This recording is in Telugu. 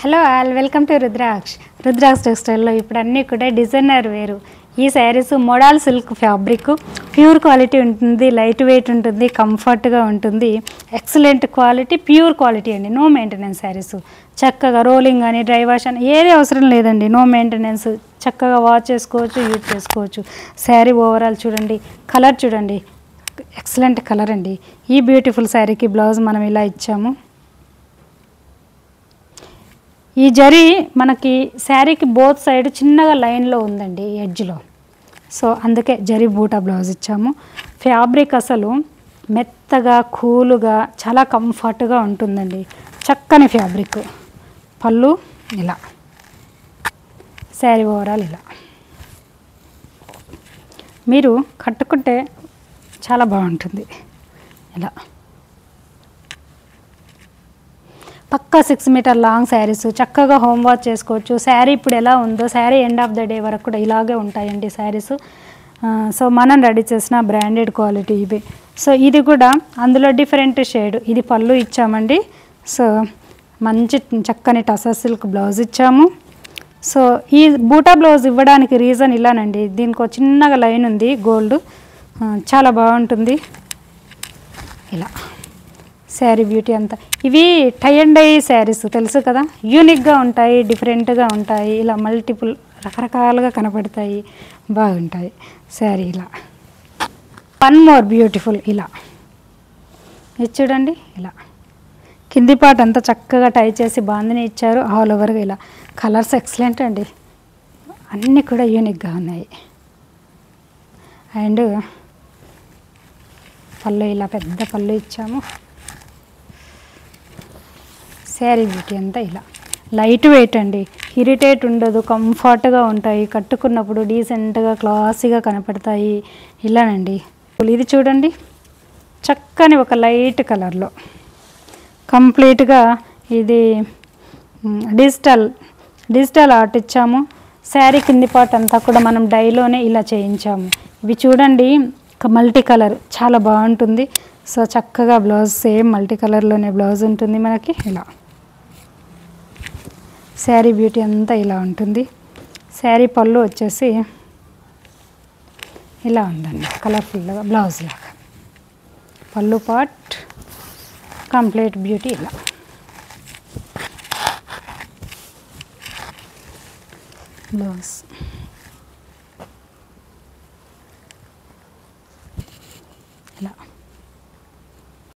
Hello all welcome to Rudraksh టెక్స్టైల్లో ఇప్పుడు అన్నీ కూడా డిజైనర్ వేరు. ఈ sarees model silk fabric, pure quality ఉంటుంది, లైట్ వెయిట్ ఉంటుంది, కంఫర్ట్గా ఉంటుంది, ఎక్సలెంట్ క్వాలిటీ, ప్యూర్ క్వాలిటీ అండి. No maintenance sarees. చక్కగా రోలింగ్ కానీ డ్రై వాష్ అని ఏది అవసరం లేదండి. నో మెయింటెనెన్స్, చక్కగా వాష్ చేసుకోవచ్చు, యూజ్ చేసుకోవచ్చు. శారీ ఓవరాల్ చూడండి, కలర్ చూడండి, ఎక్సలెంట్ కలర్ అండి. ఈ బ్యూటిఫుల్ శారీకి బ్లౌజ్ మనం ఇలా ఇచ్చాము. ఈ జరీ మనకి శారీకి బోత్ సైడ్ చిన్నగా లైన్లో ఉందండి, ఎడ్జ్లో. సో అందుకే జరీ బూటా బ్లౌజ్ ఇచ్చాము. ఫ్యాబ్రిక్ అసలు మెత్తగా కూలుగా చాలా కంఫర్ట్గా ఉంటుందండి. చక్కని ఫ్యాబ్రిక్. పళ్ళు ఇలా, శారీ ఓవరాల్ ఇలా. మీరు కట్టుకుంటే చాలా బాగుంటుంది. ఇలా పక్కా 6 మీటర్ లాంగ్ శారీస్, చక్కగా హోమ్ వాష్ చేసుకోవచ్చు. శారీ ఇప్పుడు ఎలా ఉందో sari end of the day వరకు కూడా ఇలాగే ఉంటాయండి శారీస్. సో మనం రెడీ చేసిన బ్రాండెడ్ క్వాలిటీ ఇవి. సో ఇది కూడా అందులో డిఫరెంట్ షేడ్. ఇది పళ్ళు ఇచ్చామండి. సో మంచి చక్కని టసర్ సిల్క్ బ్లౌజ్ ఇచ్చాము. సో ఈ బూటా బ్లౌజ్ ఇవ్వడానికి రీజన్ ఇలానండి, దీనికి ఒక చిన్నగా లైన్ ఉంది గోల్డ్, చాలా బాగుంటుంది. ఇలా శారీ బ్యూటీ అంతా. ఇవి టై అండ్ డై శారీస్ తెలుసు కదా, యూనిక్గా ఉంటాయి, డిఫరెంట్గా ఉంటాయి, ఇలా మల్టిపుల్ రకరకాలుగా కనపడతాయి, బాగుంటాయి శారీ. ఇలా వన్ మోర్ బ్యూటిఫుల్. ఇలా ఇది చూడండి, ఇలా కింది పార్ట్ అంతా చక్కగా టై చేసి బాందిని ఇచ్చారు. ఆల్ ఓవర్గా ఇలా కలర్స్ ఎక్సలెంట్ అండి, అన్నీ కూడా యూనిక్గా ఉన్నాయి. అండ్ పళ్ళు ఇలా పెద్ద పళ్ళు ఇచ్చాము. శారీ బ్యూటీ అంతా ఇలా లైట్ వెయిట్ అండి, ఇరిటేట్ ఉండదు, కంఫర్ట్గా ఉంటాయి, కట్టుకున్నప్పుడు డీసెంట్గా క్లాసీగా కనపడతాయి. ఇలానండి. ఇది చూడండి, చక్కని ఒక లైట్ కలర్లో కంప్లీట్గా ఇది డిజిటల్ ఆర్ట్ ఇచ్చాము. శారీ కింది పార్ట్ అంతా కూడా మనం డైలోనే ఇలా చేయించాము. ఇవి చూడండి మల్టీ కలర్, చాలా బాగుంటుంది. సో చక్కగా బ్లౌజ్ సేమ్ మల్టీ కలర్లోనే బ్లౌజ్ ఉంటుంది మనకి. ఇలా శారీ బ్యూటీ అంతా ఇలా ఉంటుంది. శారీ పళ్ళు వచ్చేసి ఇలా ఉందండి, కలర్ఫుల్గా బ్లౌజ్ లాగా. పళ్ళు పార్ట్ కంప్లీట్ బ్యూటీ ఇలా. బ్లౌజ్